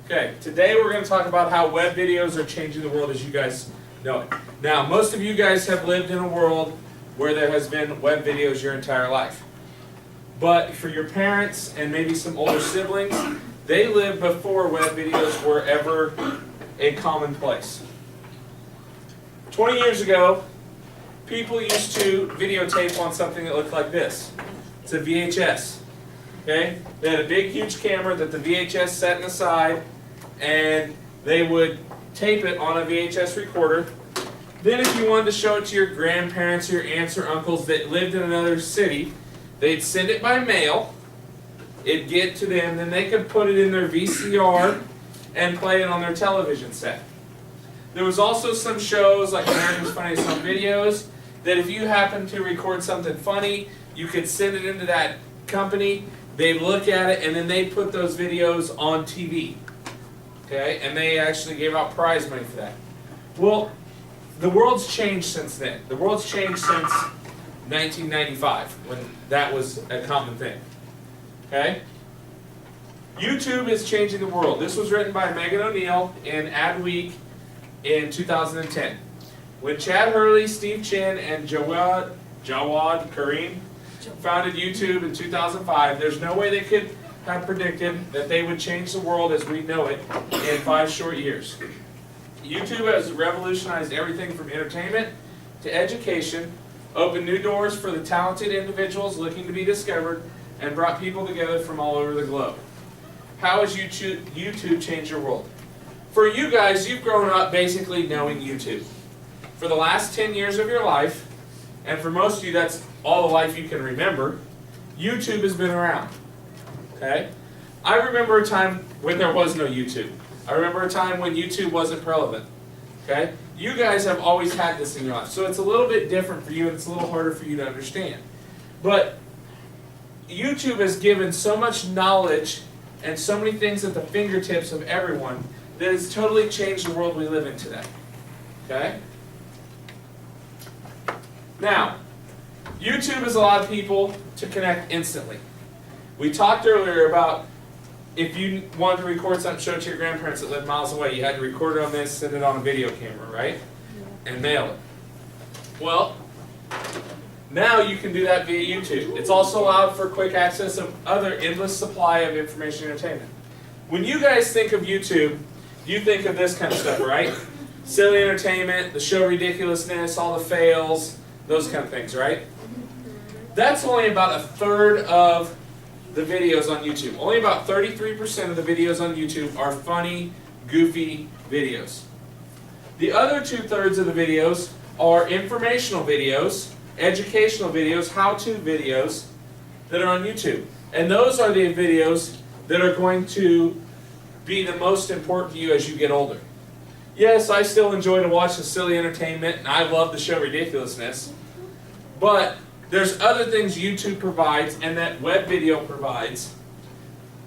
Okay, today we're going to talk about how web videos are changing the world as you guys know it. Now, most of you guys have lived in a world where there has been web videos your entire life. But for your parents and maybe some older siblings, they lived before web videos were ever a commonplace. 20 years ago, people used to videotape on something that looked like this. It's a VHS. Okay? They had a big, huge camera that the VHS set in the side, and they would tape it on a VHS recorder. Then if you wanted to show it to your grandparents or your aunts or uncles that lived in another city, they'd send it by mail, it'd get to them, then they could put it in their VCR and play it on their television set. There was also some shows like America's Funniest Home Videos that if you happened to record something funny, you could send it into that company, they'd look at it, and then they'd put those videos on TV. Okay? And they actually gave out prize money for that. Well, the world's changed since then. The world's changed since 1995, when that was a common thing. Okay? YouTube is changing the world. This was written by Megan O'Neill in Adweek in 2010. When Chad Hurley, Steve Chin, and Jawad Karim founded YouTube in 2005, there's no way they could have predicted that they would change the world as we know it in 5 short years. YouTube has revolutionized everything from entertainment to education, opened new doors for the talented individuals looking to be discovered, and brought people together from all over the globe. How has YouTube changed your world? For you guys, you've grown up basically knowing YouTube. For the last 10 years of your life, and for most of you that's all the life you can remember, YouTube has been around. Okay? I remember a time when there was no YouTube. I remember a time when YouTube wasn't relevant. Okay? You guys have always had this in your life. So it's a little bit different for you and it's a little harder for you to understand. But YouTube has given so much knowledge and so many things at the fingertips of everyone that has totally changed the world we live in today. Okay? Now, YouTube has allowed people to connect instantly. We talked earlier about if you wanted to record something, show it to your grandparents that lived miles away, you had to record it on this, send it on a video camera, right? And mail it. Well, now you can do that via YouTube. It's also allowed for quick access of other endless supply of information and entertainment. When you guys think of YouTube, you think of this kind of stuff, right? Silly entertainment, the show ridiculousness, all the fails, those kind of things, right? That's only about a third of the videos on YouTube. Only about 33% of the videos on YouTube are funny, goofy videos. The other 2/3 of the videos are informational videos, educational videos, how-to videos that are on YouTube. And those are the videos that are going to be the most important to you as you get older. Yes, I still enjoy to watch the silly entertainment, and I love the show ridiculousness, but there's other things YouTube provides and that web video provides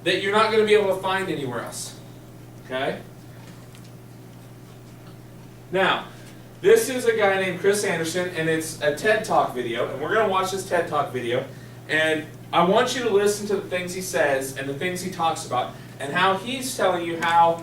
that you're not going to be able to find anywhere else. Okay? Now, this is a guy named Chris Anderson, and it's a TED Talk video, and we're going to watch this TED Talk video, and I want you to listen to the things he says and the things he talks about, and how he's telling you how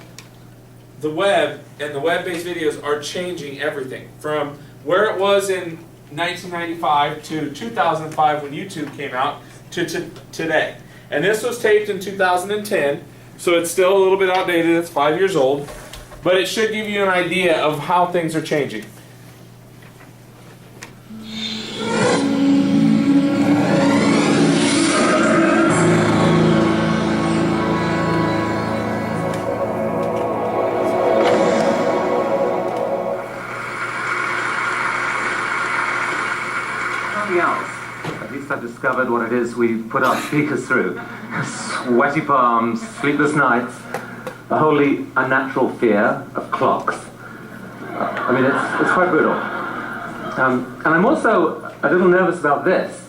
the web and the web-based videos are changing everything from where it was in 1995 to 2005 when YouTube came out to today. And this was taped in 2010, so it's still a little bit outdated, it's 5 years old, but it should give you an idea of how things are changing. At least I've discovered what it is we put our speakers through. Sweaty palms, sleepless nights, a wholly unnatural fear of clocks. I mean, it's quite brutal. And I'm also a little nervous about this.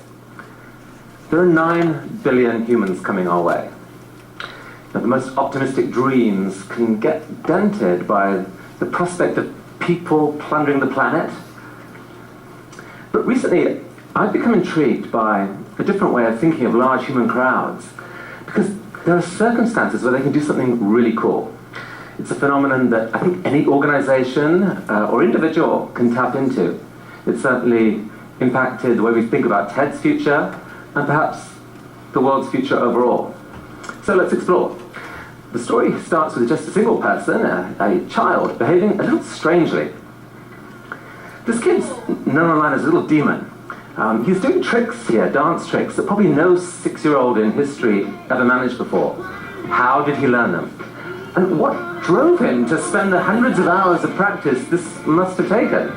There are 9 billion humans coming our way. Now, the most optimistic dreams can get dented by the prospect of people plundering the planet. But recently, I've become intrigued by a different way of thinking of large human crowds, because there are circumstances where they can do something really cool. It's a phenomenon that I think any organization or individual can tap into. It certainly impacted the way we think about TED's future and perhaps the world's future overall. So let's explore. The story starts with just a single person, a child, behaving a little strangely. This kid's known online as a little demon. He's doing tricks here, dance tricks, that probably no 6-year-old in history ever managed before. How did he learn them? And what drove him to spend the hundreds of hours of practice this must have taken?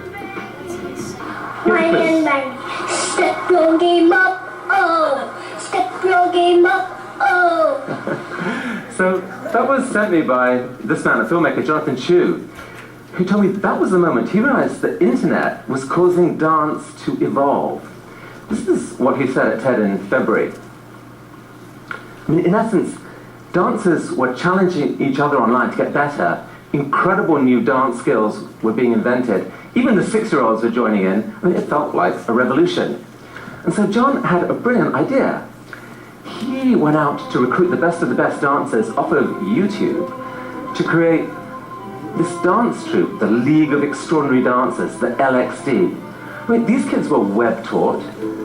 Lion man, step your game up, oh! Step your game up, oh! So that was sent me by this man, a filmmaker, Jonathan Chu, who told me that was the moment he realized the internet was causing dance to evolve. This is what he said at TED in February. I mean, in essence, dancers were challenging each other online to get better. Incredible new dance skills were being invented. Even the 6-year-olds were joining in. I mean, it felt like a revolution. And so John had a brilliant idea. He went out to recruit the best of the best dancers off of YouTube to create this dance troupe, the League of Extraordinary Dancers, the LXD. I mean, these kids were web-taught,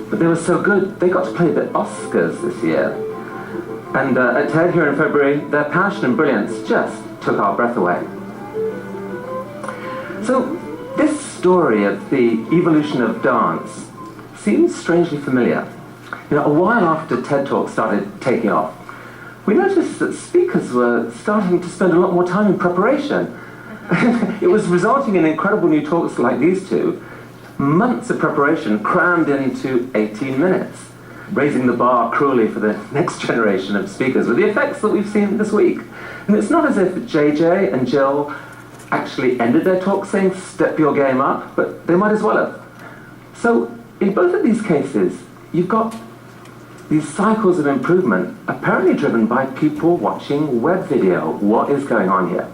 but they were so good, they got to play the Oscars this year. And at TED here in February, their passion and brilliance just took our breath away. So this story of the evolution of dance seems strangely familiar. You know, a while after TED Talk started taking off, we noticed that speakers were starting to spend a lot more time in preparation. It was resulting in incredible new talks like these two, months of preparation crammed into 18 minutes, raising the bar cruelly for the next generation of speakers with the effects that we've seen this week. And it's not as if JJ and Jill actually ended their talk saying, step your game up, but they might as well have. So in both of these cases, you've got these cycles of improvement apparently driven by people watching web video. What is going on here?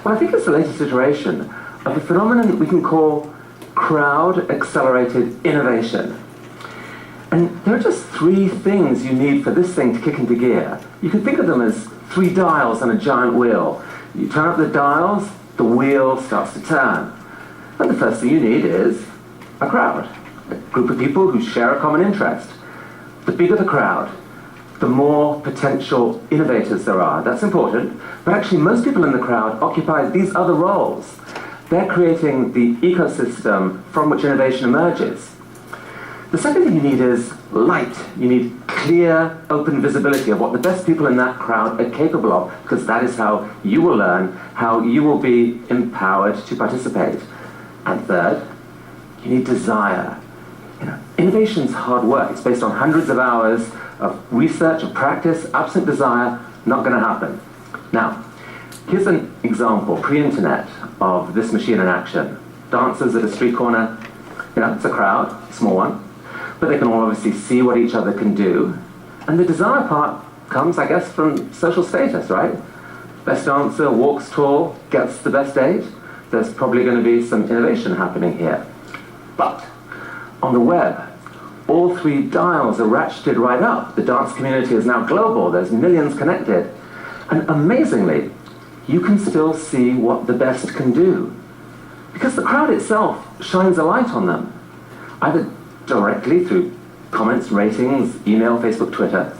Well, I think it's the latest iteration of a phenomenon we can call crowd-accelerated innovation. And there are just 3 things you need for this thing to kick into gear. You can think of them as 3 dials on a giant wheel. You turn up the dials, the wheel starts to turn. And the first thing you need is a crowd, a group of people who share a common interest. The bigger the crowd, the more potential innovators there are. That's important. But actually, most people in the crowd occupy these other roles. They're creating the ecosystem from which innovation emerges. The second thing you need is light. You need clear, open visibility of what the best people in that crowd are capable of, because that is how you will learn, how you will be empowered to participate. And third, you need desire. You know, innovation's hard work. It's based on hundreds of hours of research, of practice. Absent desire, not going to happen. Now, here's an example, pre-internet, of this machine in action. Dancers at a street corner, you know, it's a crowd, a small one, but they can all obviously see what each other can do. And the desire part comes, I guess, from social status, right? Best dancer walks tall, gets the best date. There's probably going to be some innovation happening here. But on the web, all 3 dials are ratcheted right up. The dance community is now global. There's millions connected. And amazingly, you can still see what the best can do. Because the crowd itself shines a light on them, either directly through comments, ratings, email, Facebook, Twitter,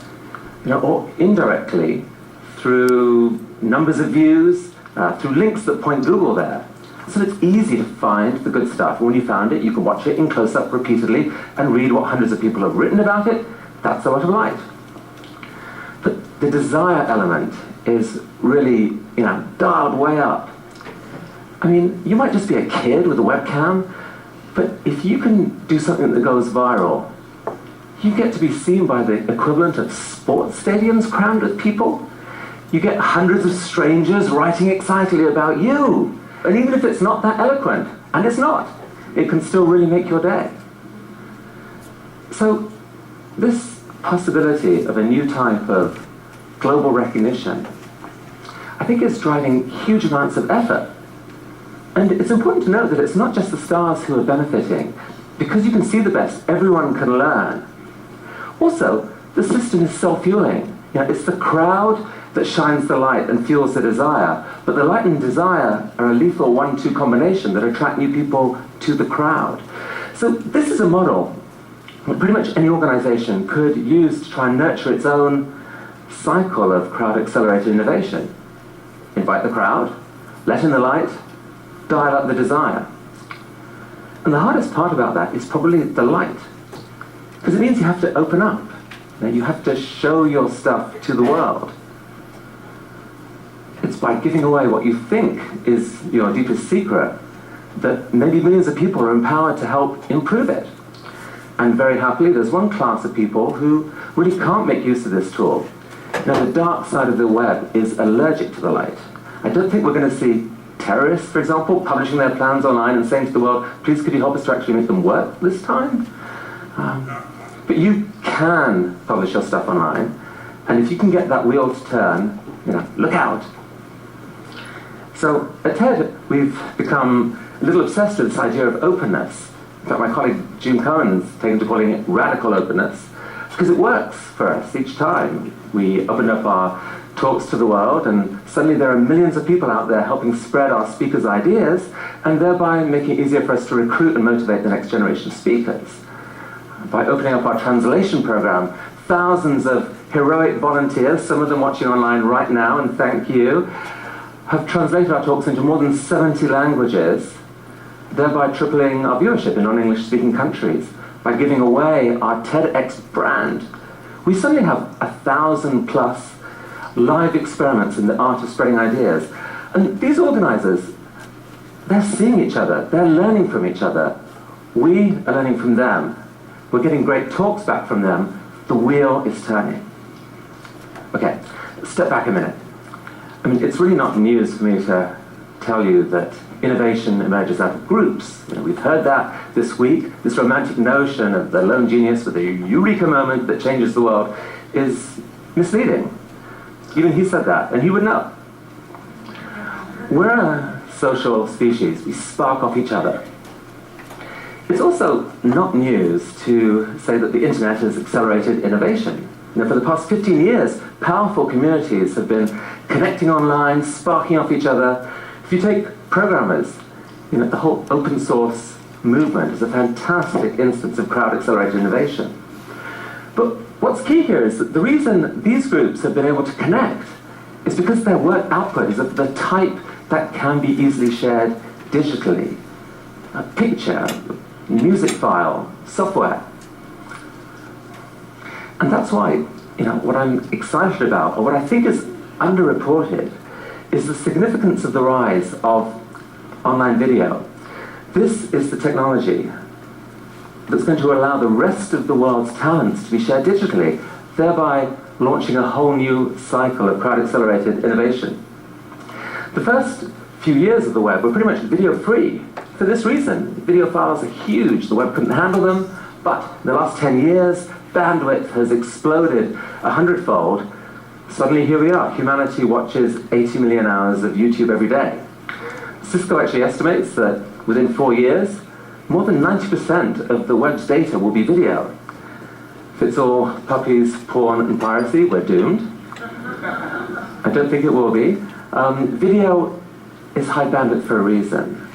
you know, or indirectly through numbers of views, through links that point Google there. So it's easy to find the good stuff. When you found it, you can watch it in close-up repeatedly and read what hundreds of people have written about it. That's a lot of light. But the desire element is really, you know, dialed way up. I mean, you might just be a kid with a webcam, but if you can do something that goes viral, you get to be seen by the equivalent of sports stadiums crammed with people. You get hundreds of strangers writing excitedly about you. And even if it's not that eloquent, and it's not, it can still really make your day. So this possibility of a new type of global recognition, I think is driving huge amounts of effort. And it's important to note that it's not just the stars who are benefiting. Because you can see the best, everyone can learn. Also, the system is self-fueling. You know, it's the crowd that shines the light and fuels the desire. But the light and desire are a lethal 1-2 combination that attract new people to the crowd. So this is a model that pretty much any organization could use to try and nurture its own cycle of crowd-accelerated innovation. Invite the crowd, let in the light, dial up the desire. And the hardest part about that is probably the light, because it means you have to open up. You have to show your stuff to the world. It's by giving away what you think is your deepest secret that maybe millions of people are empowered to help improve it. And very happily, there's one class of people who really can't make use of this tool. Now, the dark side of the web is allergic to the light. I don't think we're going to see terrorists, for example, publishing their plans online and saying to the world, please could you help us to actually make them work this time? But you can publish your stuff online, and if you can get that wheel to turn, look out. So at TED, we've become a little obsessed with this idea of openness. In fact, my colleague June Cohen's taken to calling it radical openness, because it works for us each time. We open up our talks to the world, and suddenly there are millions of people out there helping spread our speakers' ideas, and thereby making it easier for us to recruit and motivate the next generation of speakers. By opening up our translation program, thousands of heroic volunteers, some of them watching online right now, and thank you, have translated our talks into more than 70 languages, thereby tripling our viewership in non-English speaking countries. By giving away our TEDx brand, we suddenly have 1,000+ live experiments in the art of spreading ideas. And these organizers, they're seeing each other, they're learning from each other. We are learning from them. We're getting great talks back from them. The wheel is turning. Okay, step back a minute. I mean, it's really not news for me to tell you that innovation emerges out of groups. We've heard that this week. This romantic notion of the lone genius with a eureka moment that changes the world is misleading. Even he said that, and he would know. We're a social species. We spark off each other. It's also not news to say that the internet has accelerated innovation. For the past 15 years, powerful communities have been connecting online, sparking off each other. If you take programmers, the whole open source movement is a fantastic instance of crowd-accelerated innovation. But what's key here is that the reason these groups have been able to connect is because their work output is of the type that can be easily shared digitally. A picture, music file, software. And that's why, what I'm excited about, or what I think is underreported, is the significance of the rise of online video. This is the technology that's going to allow the rest of the world's talents to be shared digitally, thereby launching a whole new cycle of crowd-accelerated innovation. The first few years of the web were pretty much video-free. For this reason, video files are huge. The web couldn't handle them, but in the last 10 years, bandwidth has exploded 100-fold. Suddenly here we are. Humanity watches 80 million hours of YouTube every day. Cisco actually estimates that within 4 years, more than 90% of the web's data will be video. If it's all puppies, porn, and piracy, we're doomed. I don't think it will be. Video is high bandwidth for a reason.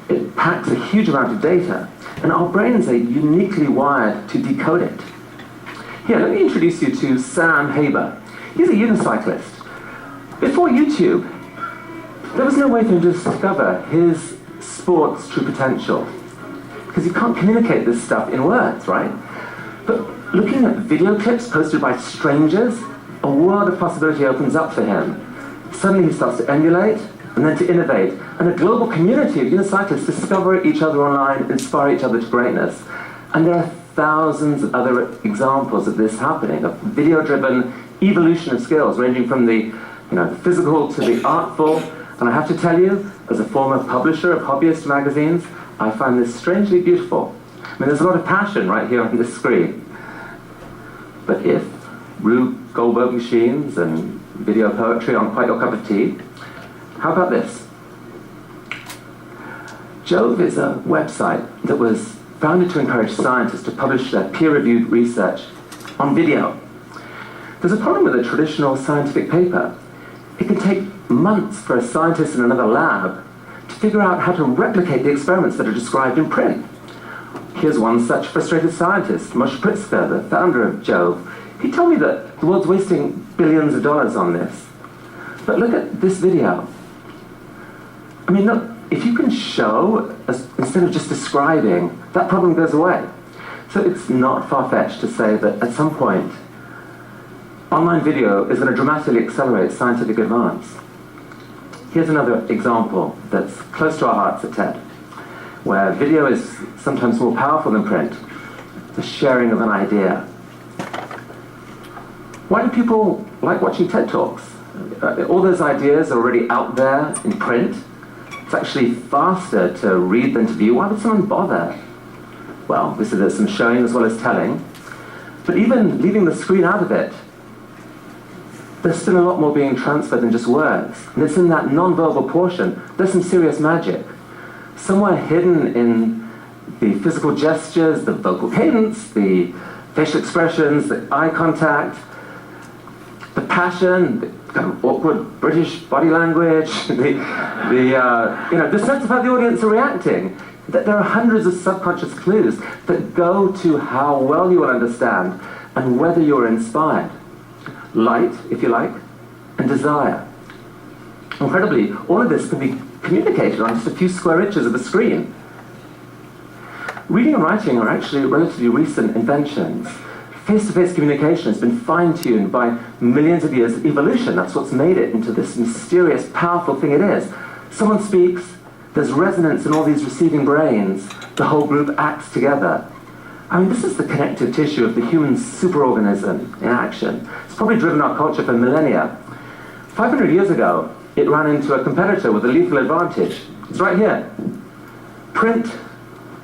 It packs a huge amount of data, and our brains are uniquely wired to decode it. Here, let me introduce you to Sam Haber. He's a unicyclist. Before YouTube, there was no way for him to discover his sport's true potential, because you can't communicate this stuff in words, right? But looking at video clips posted by strangers, a world of possibility opens up for him. Suddenly he starts to emulate, and then to innovate, and a global community of unicyclists discover each other online, inspire each other to greatness. And there are thousands of other examples of this happening, of video-driven evolution of skills, ranging from the physical to the artful. And I have to tell you, as a former publisher of hobbyist magazines, I find this strangely beautiful. I mean, there's a lot of passion right here on this screen. But if Rube Goldberg machines and video poetry aren't quite your cup of tea, how about this? Jove is a website that was founded to encourage scientists to publish their peer-reviewed research on video. There's a problem with a traditional scientific paper. It can take months for a scientist in another lab to figure out how to replicate the experiments that are described in print. Here's one such frustrated scientist, Moshe Pritzker, the founder of Jove. He told me that the world's wasting billions of dollars on this. But look at this video. I mean, look, if you can show, instead of just describing, that problem goes away. So it's not far-fetched to say that at some point, online video is going to dramatically accelerate scientific advance. Here's another example that's close to our hearts at TED, where video is sometimes more powerful than print, the sharing of an idea. Why do people like watching TED Talks? All those ideas are already out there in print. It's actually faster to read than to view. Why would someone bother? Well, obviously there's some showing as well as telling. But even leaving the screen out of it, there's still a lot more being transferred than just words. And it's in that non-verbal portion, there's some serious magic. Somewhere hidden in the physical gestures, the vocal cadence, the facial expressions, the eye contact, the passion, the kind of awkward British body language, the sense of how the audience are reacting. That there are hundreds of subconscious clues that go to how well you will understand and whether you're inspired. Light, if you like, and desire. Incredibly, all of this can be communicated on just a few square inches of a screen. Reading and writing are actually relatively recent inventions. Face-to-face communication has been fine-tuned by millions of years of evolution. That's what's made it into this mysterious, powerful thing it is. Someone speaks, there's resonance in all these receiving brains, the whole group acts together. I mean, this is the connective tissue of the human superorganism in action. It's probably driven our culture for millennia. 500 years ago, it ran into a competitor with a lethal advantage. It's right here. Print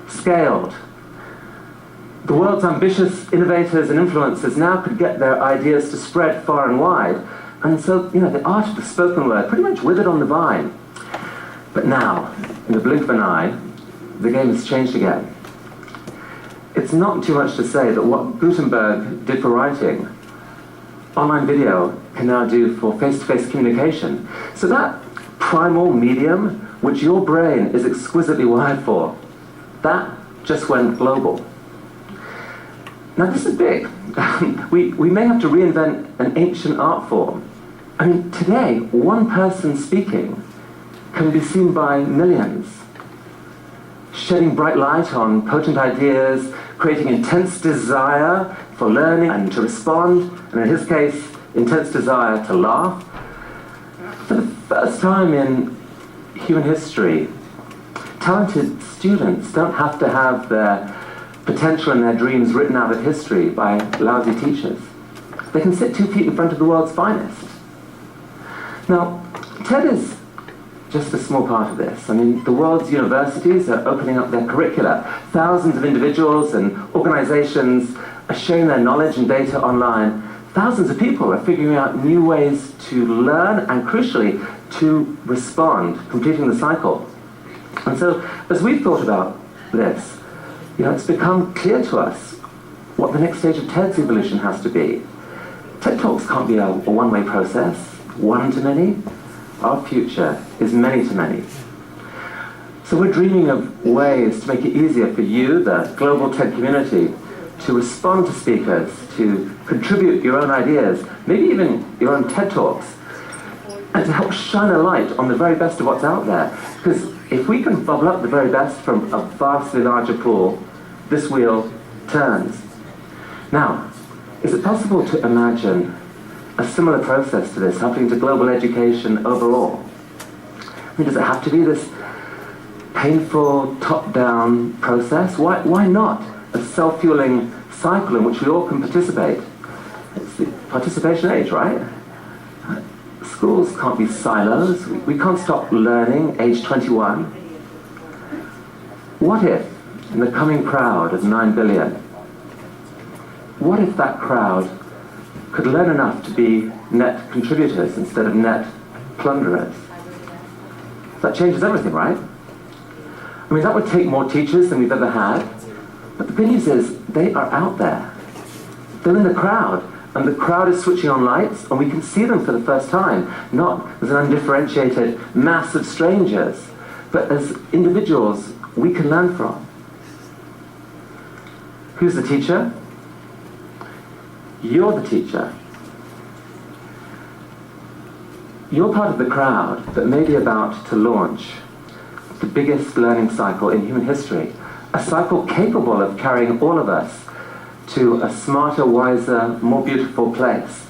scaled. The world's ambitious innovators and influencers now could get their ideas to spread far and wide. And so, the art of the spoken word pretty much withered on the vine. But now, in the blink of an eye, the game has changed again. It's not too much to say that what Gutenberg did for writing, online video can now do for face-to-face communication. So that primal medium, which your brain is exquisitely wired for, that just went global. Now this is big. we may have to reinvent an ancient art form. I mean, today, one person speaking can be seen by millions, shedding bright light on potent ideas, creating intense desire for learning and to respond, and in his case, intense desire to laugh. For the first time in human history, talented students don't have to have their potential and their dreams written out of history by lousy teachers. They can sit 2 feet in front of the world's finest. Now, TED is just a small part of this. I mean, the world's universities are opening up their curricula. Thousands of individuals and organizations are sharing their knowledge and data online. Thousands of people are figuring out new ways to learn and, crucially, to respond, completing the cycle. And so, as we've thought about this, it's become clear to us what the next stage of TED's evolution has to be. TED Talks can't be a one-way process, one to many. Our future is many to many. So we're dreaming of ways to make it easier for you, the global TED community, to respond to speakers, to contribute your own ideas, maybe even your own TED Talks, and to help shine a light on the very best of what's out there. Because if we can bubble up the very best from a vastly larger pool, this wheel turns. Now, is it possible to imagine a similar process to this happening to global education overall? I mean, does it have to be this painful top-down process? Why not a self-fueling cycle in which we all can participate? It's the participation age, right? Schools can't be silos. We can't stop learning age 21. What if, in the coming crowd of 9 billion, what if that crowd could learn enough to be net contributors instead of net plunderers? That changes everything, right? I mean, that would take more teachers than we've ever had. But the good news is, they are out there. They're in the crowd, And the crowd is switching on lights, and we can see them for the first time, not as an undifferentiated mass of strangers, but as individuals we can learn from. Who's the teacher? You're the teacher. You're part of the crowd that may be about to launch the biggest learning cycle in human history, a cycle capable of carrying all of us to a smarter, wiser, more beautiful place.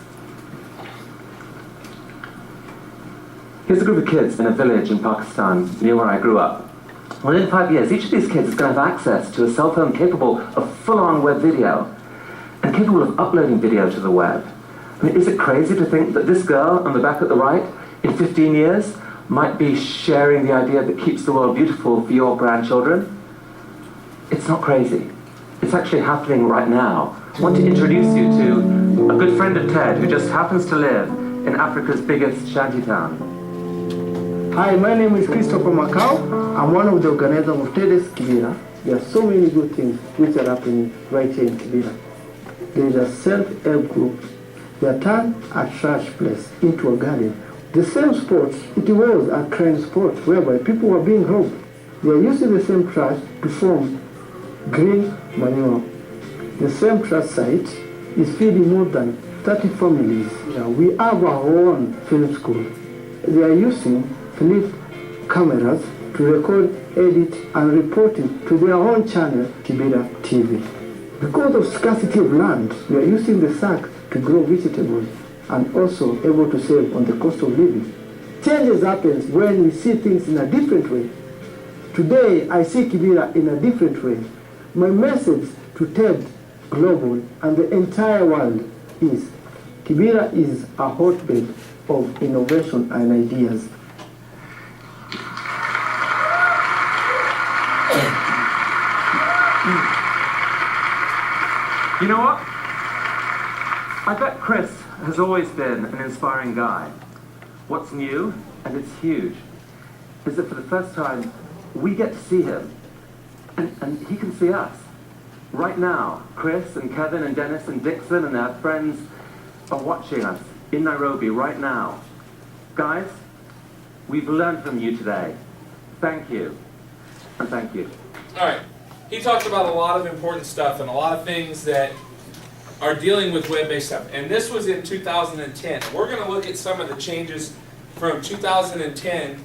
Here's a group of kids in a village in Pakistan, near where I grew up. Within 5 years, each of these kids is going to have access to a cell phone capable of full-on web video and capable of uploading video to the web. I mean, is it crazy to think that this girl on the back at the right, in 15 years, might be sharing the idea that keeps the world beautiful for your grandchildren? It's not crazy. It's actually happening right now. I want to introduce you to a good friend of Ted who just happens to live in Africa's biggest shantytown. Hi, my name is Christopher Macau. I'm one of the organizers of TEDx Kibera. There are so many good things which are happening right here in Kibera. There is a self-help group. They are turned a trash place into a garden. The same spot, it was a crime spot whereby people were being robbed. They are using the same trash to form green manure. The same trash site is feeding more than 30 families. We have our own film school. They are using flip cameras to record, edit, and report it to their own channel, Kibera TV. Because of scarcity of land, we are using the sack to grow vegetables and also able to save on the cost of living. Changes happens when we see things in a different way. Today, I see Kibera in a different way. My message to TED Global and the entire world is Kibera is a hotbed of innovation and ideas. You know what? I bet Chris has always been an inspiring guy. What's new, and it's huge, is that for the first time, we get to see him, and he can see us. Right now, Chris and Kevin and Dennis and Dixon and their friends are watching us in Nairobi right now. Guys, we've learned from you today. Thank you, and thank you. All right. He talked about a lot of important stuff and a lot of things that are dealing with web-based stuff. And this was in 2010. We're going to look at some of the changes from 2010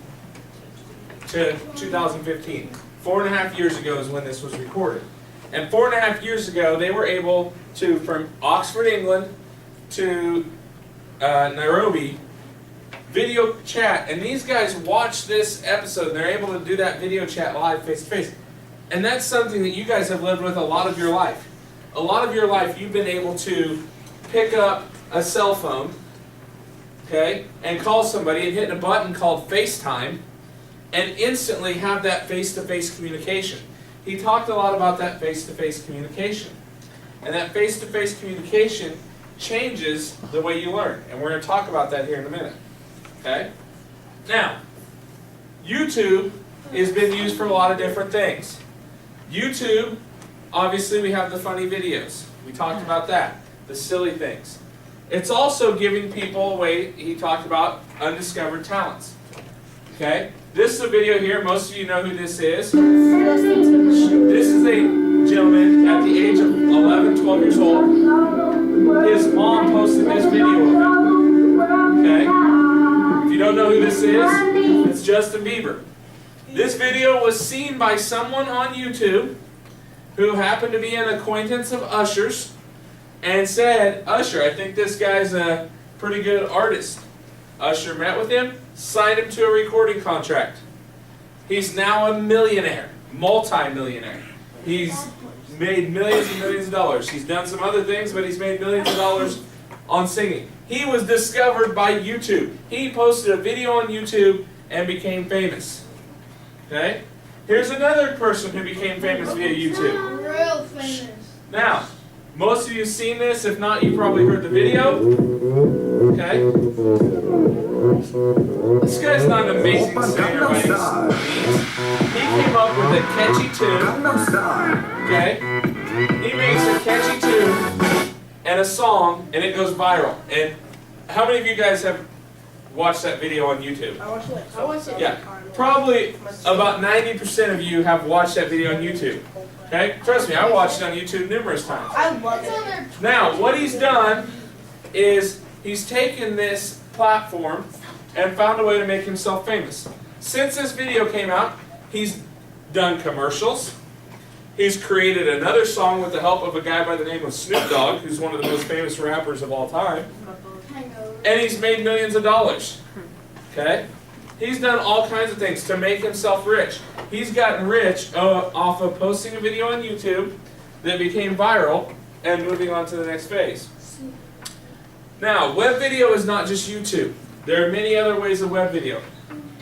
to 2015. 4.5 years ago is when this was recorded. And 4.5 years ago, they were able to, from Oxford, England, to Nairobi, video chat. And these guys watch this episode, and they're able to do that video chat live, face-to-face. And that's something that you guys have lived with a lot of your life. A lot of your life, you've been able to pick up a cell phone, okay, and call somebody and hit a button called FaceTime, and instantly have that face-to-face communication. He talked a lot about that face-to-face communication. And that face-to-face communication changes the way you learn. And we're going to talk about that here in a minute. Okay? Now, YouTube has been used for a lot of different things. YouTube, obviously we have the funny videos. We talked about that. The silly things. It's also giving people a way, he talked about undiscovered talents. Okay? This is a video here. Most of you know who this is. This is a gentleman at the age of 11, 12 years old. His mom posted this video of him. Okay? If you don't know who this is, it's Justin Bieber. This video was seen by someone on YouTube who happened to be an acquaintance of Usher's and said, Usher, I think this guy's a pretty good artist. Usher met with him, signed him to a recording contract. He's now a millionaire, multi-millionaire. He's made millions and millions of dollars. He's done some other things, but he's made millions of dollars on singing. He was discovered by YouTube. He posted a video on YouTube and became famous. Okay? Here's another person who became famous via YouTube. Real famous. Now, most of you have seen this. If not, you probably heard the video. Okay? This guy's not an amazing singer by any means. He came up with a catchy tune. Okay? He makes a catchy tune, and and a song, and it goes viral. And how many of you guys have watched that video on YouTube? I watched it. Yeah, probably about 90% of you have watched that video on YouTube. Okay, trust me, I watched it on YouTube numerous times. I love it. Now, what he's done is he's taken this platform and found a way to make himself famous. Since this video came out, he's done commercials. He's created another song with the help of a guy by the name of Snoop Dogg, who's one of the most famous rappers of all time. And he's made millions of dollars. Okay? He's done all kinds of things to make himself rich. He's gotten rich off of posting a video on YouTube that became viral and moving on to the next phase. Now, web video is not just YouTube. There are many other ways of web video.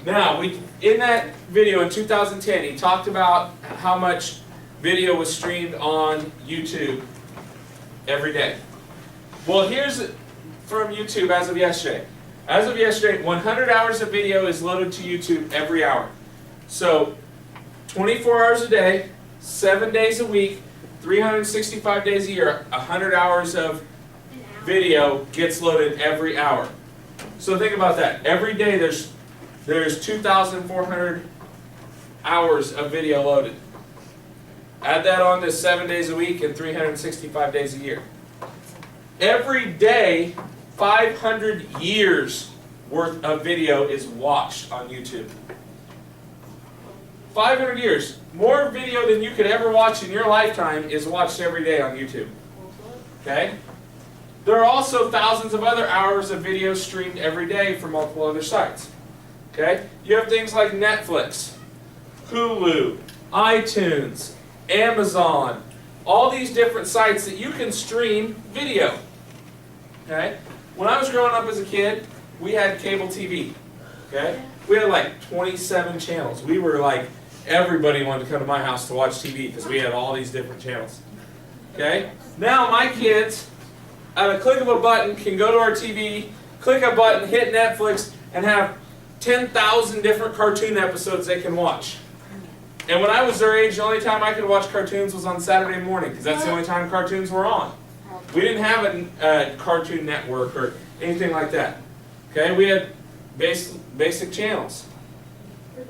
Now, in that video in 2010, he talked about how much video was streamed on YouTube every day. Well, here's from YouTube as of yesterday. As of yesterday, 100 hours of video is loaded to YouTube every hour. So, 24 hours a day, 7 days a week, 365 days a year, 100 hours of video gets loaded every hour. So think about that. Every day there's 2,400 hours of video loaded. Add that on to 7 days a week and 365 days a year. Every day, 500 years worth of video is watched on YouTube. 500 years. More video than you could ever watch in your lifetime is watched every day on YouTube. Okay? There are also thousands of other hours of video streamed every day from multiple other sites. Okay? You have things like Netflix, Hulu, iTunes, Amazon, all these different sites that you can stream video. Okay? When I was growing up as a kid, we had cable TV. Okay? We had like 27 channels. We were like, everybody wanted to come to my house to watch TV because we had all these different channels. Okay? Now my kids, at a click of a button, can go to our TV, click a button, hit Netflix, and have 10,000 different cartoon episodes they can watch. And when I was their age, the only time I could watch cartoons was on Saturday morning, because that's the only time cartoons were on. We didn't have a Cartoon Network or anything like that. Okay, we had basic channels.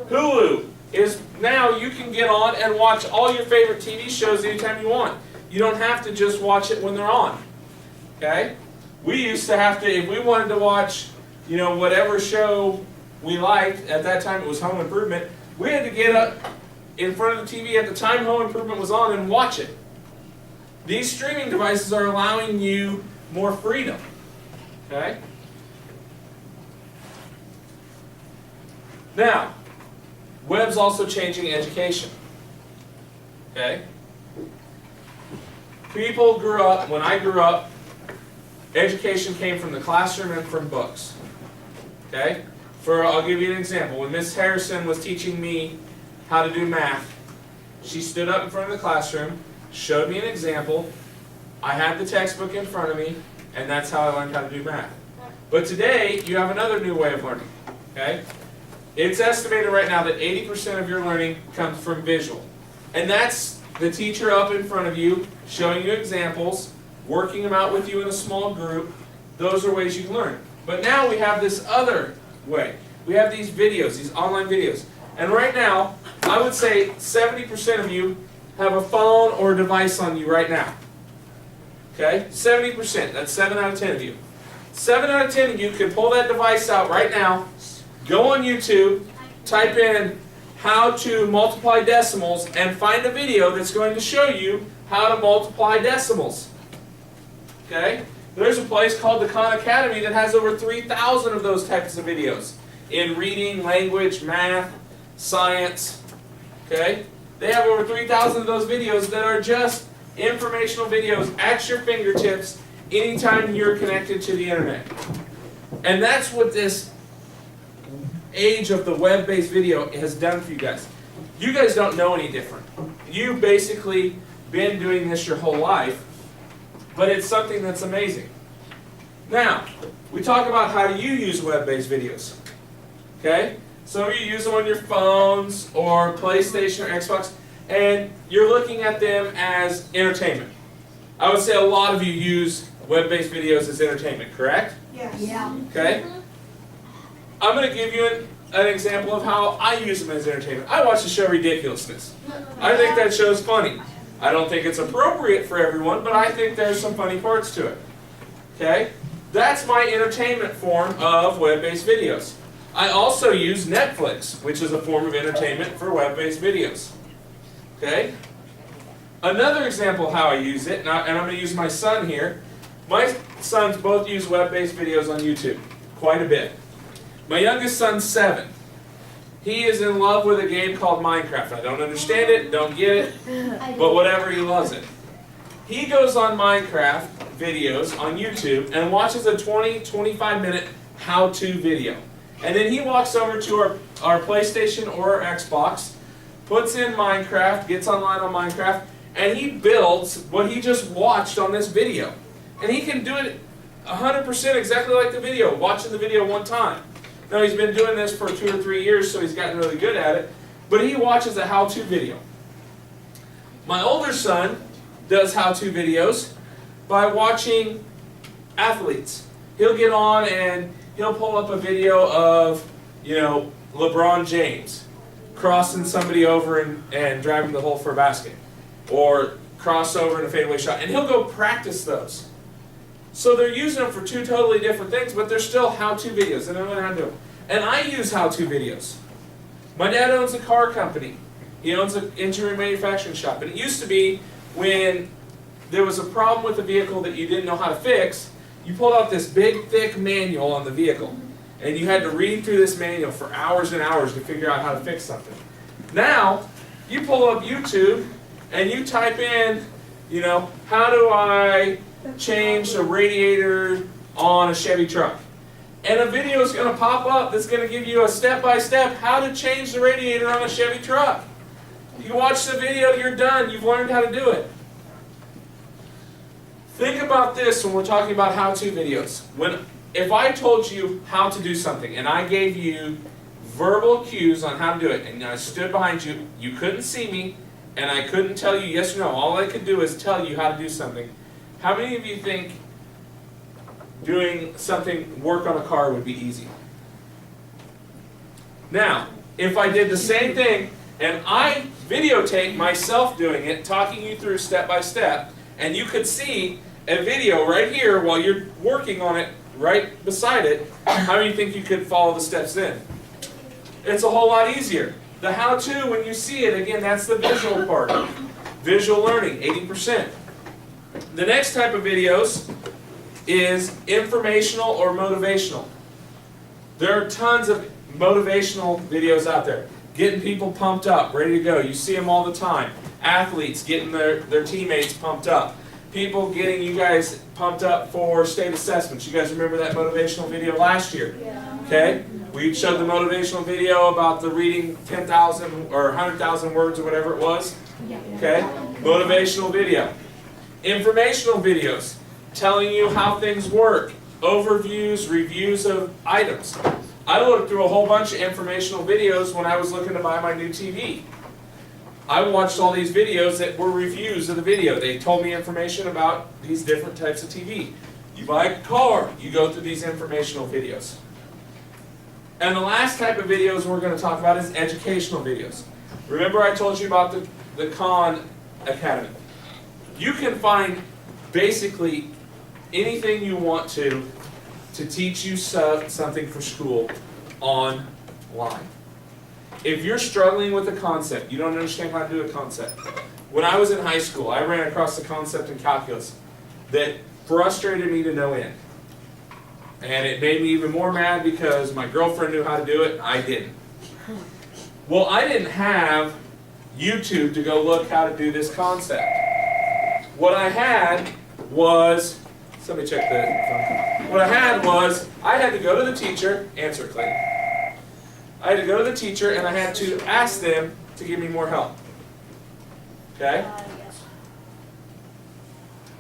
Hulu is now you can get on and watch all your favorite TV shows anytime you want. You don't have to just watch it when they're on. Okay? We used to have to, if we wanted to watch, whatever show we liked, at that time it was Home Improvement, we had to get up in front of the TV at the time Home Improvement was on and watch it. These streaming devices are allowing you more freedom. Okay? Now, web's also changing education. Okay? People grew up, when I grew up, education came from the classroom and from books. Okay? I'll give you an example. When Miss Harrison was teaching me how to do math, she stood up in front of the classroom, showed me an example, I had the textbook in front of me, and that's how I learned how to do math. But today, you have another new way of learning. Okay? It's estimated right now that 80% of your learning comes from visual. And that's the teacher up in front of you, showing you examples, working them out with you in a small group. Those are ways you can learn. But now we have this other way. We have these videos, these online videos. And right now, I would say 70% of you have a phone or a device on you right now. Okay? 70%. That's 7 out of 10 of you. 7 out of 10 of you can pull that device out right now, go on YouTube, type in how to multiply decimals, and find a video that's going to show you how to multiply decimals. Okay? There's a place called the Khan Academy that has over 3,000 of those types of videos in reading, language, math, science. Okay? They have over 3,000 of those videos that are just informational videos at your fingertips anytime you're connected to the internet. And that's what this age of the web-based video has done for you guys. You guys don't know any different. You've basically been doing this your whole life, but it's something that's amazing. Now, we talk about how do you use web-based videos. Okay? Some of you use them on your phones or PlayStation or Xbox, and you're looking at them as entertainment. I would say a lot of you use web-based videos as entertainment, correct? Yeah. Okay? I'm going to give you an example of how I use them as entertainment. I watch the show Ridiculousness. I think that show's funny. I don't think it's appropriate for everyone, but I think there's some funny parts to it. Okay? That's my entertainment form of web-based videos. I also use Netflix, which is a form of entertainment for web-based videos. Okay? Another example of how I use it, and I'm going to use my son here. My sons both use web-based videos on YouTube, quite a bit. My youngest son's 7. He is in love with a game called Minecraft. I don't understand it, don't get it, but whatever, he loves it. He goes on Minecraft videos on YouTube and watches a 20-25 minute how-to video. And then he walks over to our PlayStation or our Xbox, puts in Minecraft, gets online on Minecraft, and he builds what he just watched on this video. And he can do it 100% exactly like the video, watching the video one time. Now he's been doing this for 2 or 3 years, so he's gotten really good at it, but he watches a how-to video. My older son does how-to videos by watching athletes. He'll get on and he'll pull up a video of, LeBron James crossing somebody over and driving the hole for a basket, or cross over in a fadeaway shot, and he'll go practice those. So they're using them for 2 totally different things, but they're still how-to videos, and they learn how to do them. And I use how-to videos. My dad owns a car company. He owns an engineering manufacturing shop, and it used to be when there was a problem with a vehicle that you didn't know how to fix, you pulled out this big, thick manual on the vehicle, and you had to read through this manual for hours and hours to figure out how to fix something. Now, you pull up YouTube, and you type in, how do I change the radiator on a Chevy truck? And a video is going to pop up that's going to give you a step-by-step how to change the radiator on a Chevy truck. You watch the video, you're done. You've learned how to do it. Think about this when we're talking about how-to videos. If I told you how to do something and I gave you verbal cues on how to do it, and I stood behind you, you couldn't see me, and I couldn't tell you yes or no. All I could do is tell you how to do something. How many of you think doing something, work on a car, would be easy? Now, if I did the same thing and I videotape myself doing it, talking you through step by step, and you could see a video right here while you're working on it, right beside it, how do you think you could follow the steps then? It's a whole lot easier. The how-to, when you see it, again, that's the visual part. Visual learning, 80%. The next type of videos is informational or motivational. There are tons of motivational videos out there. Getting people pumped up, ready to go. You see them all the time. Athletes getting their teammates pumped up. People getting you guys pumped up for state assessments. You guys remember that motivational video last year? Yeah. Okay? We showed the motivational video about the reading 10,000 or 100,000 words or whatever it was. Okay? Motivational video. Informational videos telling you how things work. Overviews, reviews of items. I looked through a whole bunch of informational videos when I was looking to buy my new TV. I watched all these videos that were reviews of the video. They told me information about these different types of TV. You buy a car, you go through these informational videos. And the last type of videos we're going to talk about is educational videos. Remember I told you about the Khan Academy. You can find basically anything you want to teach you something for school online. If you're struggling with a concept, you don't understand how to do a concept. When I was in high school, I ran across a concept in calculus that frustrated me to no end. And it made me even more mad because my girlfriend knew how to do it, and I didn't. Well, I didn't have YouTube to go look how to do this concept. What I had was, somebody check the phone. What I had was, I had to go to the teacher, answer Clay. I had to go to the teacher and I had to ask them to give me more help. Okay?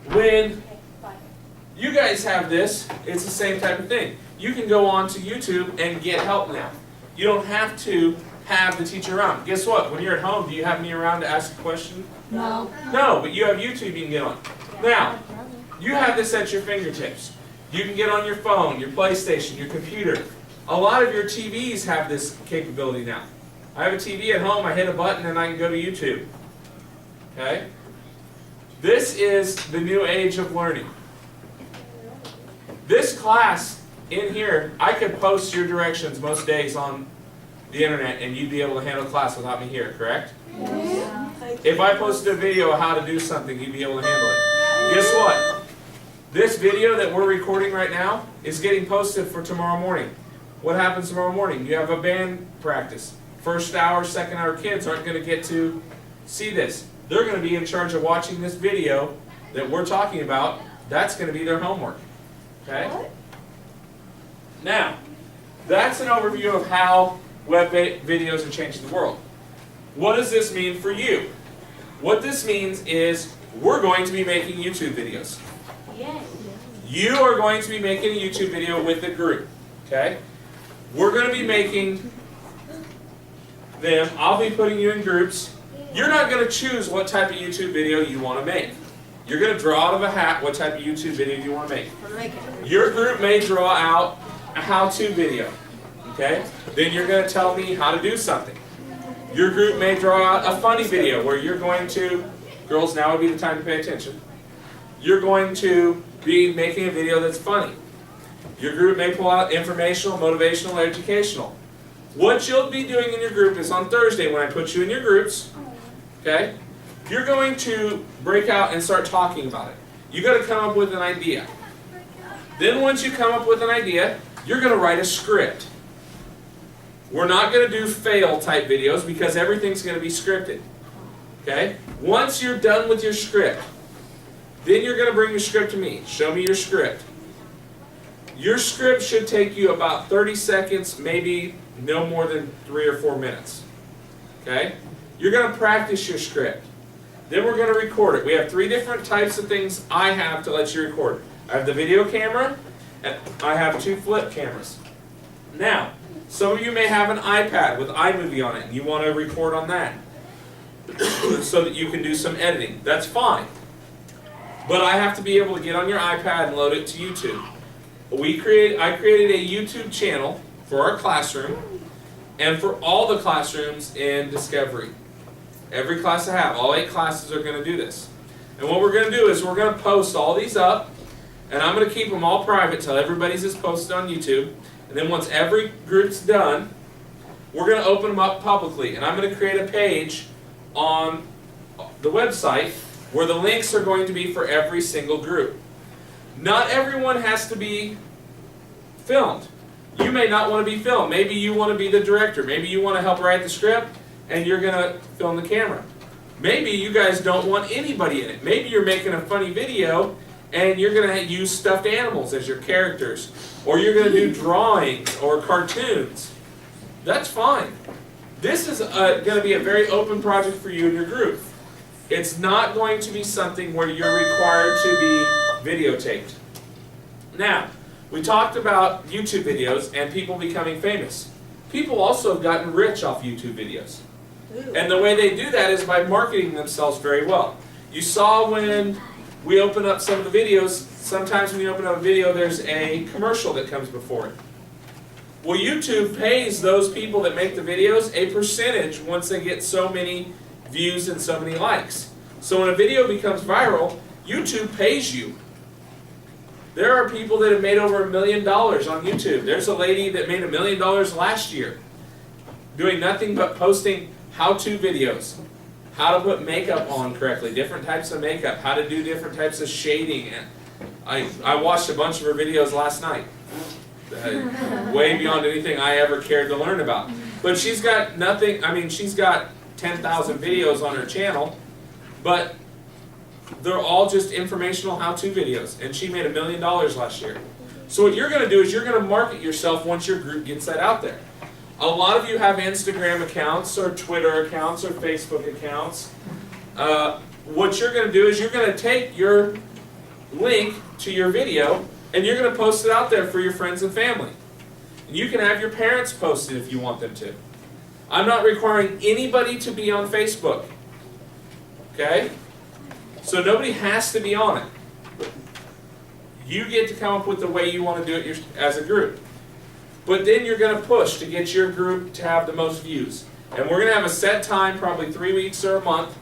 When you guys have this, it's the same type of thing. You can go on to YouTube and get help now. You don't have to have the teacher around. Guess what? When you're at home, do you have me around to ask a question? No. No, but you have YouTube you can get on. Now, You have this at your fingertips. You can get on your phone, your PlayStation, your computer. A lot of your TVs have this capability now. I have a TV at home, I hit a button and I can go to YouTube. Okay? This is the new age of learning. This class in here, I could post your directions most days on the internet and you'd be able to handle class without me here, correct? Yeah. If I posted a video of how to do something, you'd be able to handle it. Guess what? This video that we're recording right now is getting posted for tomorrow morning. What happens tomorrow morning? You have a band practice. First hour, second hour kids aren't going to get to see this. They're going to be in charge of watching this video that we're talking about. That's going to be their homework. Okay? Now, that's an overview of how web videos are changing the world. What does this mean for you? What this means is we're going to be making YouTube videos. Yes. You are going to be making a YouTube video with the group. Okay? We're going to be making them. I'll be putting you in groups. You're not going to choose what type of YouTube video you want to make. You're going to draw out of a hat what type of YouTube video you want to make. Your group may draw out a how-to video. Okay? Then you're going to tell me how to do something. Your group may draw out a funny video where you're going to, girls, now would be the time to pay attention. You're going to be making a video that's funny. Your group may pull out informational, motivational, or educational. What you'll be doing in your group is on Thursday when I put you in your groups, okay, you're going to break out and start talking about it. You got to come up with an idea. Then once you come up with an idea, you're going to write a script. We're not going to do fail type videos because everything's going to be scripted. Okay? Once you're done with your script, then you're going to bring your script to me. Show me your script. Your script should take you about 30 seconds, maybe no more than 3 or 4 minutes. Okay? You're going to practice your script. Then we're going to record it. We have 3 different types of things I have to let you record. I have the video camera, and I have 2 flip cameras. Now, some of you may have an iPad with iMovie on it, and you want to record on that so that you can do some editing. That's fine. But I have to be able to get on your iPad and load it to YouTube. I created a YouTube channel for our classroom and for all the classrooms in Discovery. Every class I have, all 8 classes are going to do this. And what we're going to do is we're going to post all these up, and I'm going to keep them all private till everybody's is posted on YouTube. And then once every group's done, we're going to open them up publicly. And I'm going to create a page on the website where the links are going to be for every single group. Not everyone has to be filmed. You may not want to be filmed. Maybe you want to be the director. Maybe you want to help write the script and you're going to film the camera. Maybe you guys don't want anybody in it. Maybe you're making a funny video and you're going to use stuffed animals as your characters. Or you're going to do drawings or cartoons. That's fine. This is going to be a very open project for you and your group. It's not going to be something where you're required to be videotaped. Now, we talked about YouTube videos and people becoming famous. People also have gotten rich off YouTube videos. And the way they do that is by marketing themselves very well. You saw when we open up some of the videos, sometimes when you open up a video, there's a commercial that comes before it. Well, YouTube pays those people that make the videos a percentage once they get so many views and so many likes. So when a video becomes viral, YouTube pays you. There are people that have made over $1 million on YouTube. There's a lady that made $1 million last year doing nothing but posting how-to videos. How to put makeup on correctly, different types of makeup, how to do different types of shading. I watched a bunch of her videos last night. Way beyond anything I ever cared to learn about. But she's got nothing, I mean, she's got 10,000 videos on her channel, but they're all just informational how-to videos. And she made $1 million last year. So what you're going to do is you're going to market yourself once your group gets that out there. A lot of you have Instagram accounts or Twitter accounts or Facebook accounts. What you're going to do is you're going to take your link to your video and you're going to post it out there for your friends and family. And you can have your parents post it if you want them to. I'm not requiring anybody to be on Facebook. Okay? So nobody has to be on it. You get to come up with the way you want to do it as a group. But then you're going to push to get your group to have the most views. And we're going to have a set time, probably 3 weeks or a month,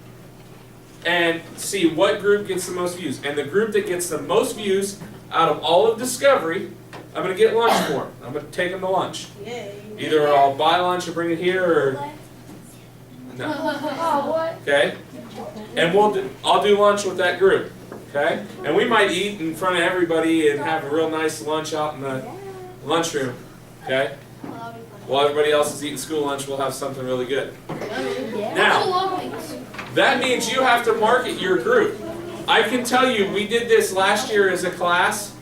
and see what group gets the most views. And the group that gets the most views out of all of Discovery, I'm going to get lunch for them. I'm going to take them to lunch. Yay. Either I'll buy lunch and bring it here, or no. Oh, what? Okay? And I'll do lunch with that group. Okay? And we might eat in front of everybody and have a real nice lunch out in the lunchroom. Okay? While everybody else is eating school lunch, we'll have something really good. Now, that means you have to market your group. I can tell you, we did this last year as a class,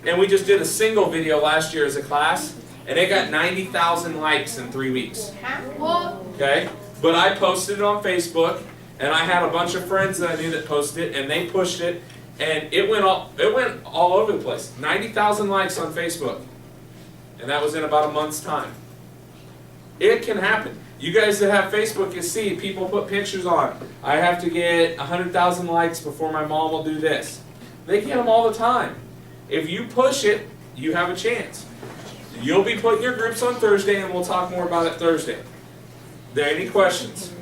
and we just did a single video last year as a class, and it got 90,000 likes in 3 weeks. Okay? But I posted it on Facebook, and I had a bunch of friends that I knew that posted it, and they pushed it, and it went all over the place. 90,000 likes on Facebook. And that was in about a month's time. It can happen. You guys that have Facebook, you see people put pictures on. I have to get 100,000 likes before my mom will do this. They get them all the time. If you push it, you have a chance. You'll be putting your groups on Thursday, and we'll talk more about it Thursday. Are there any questions?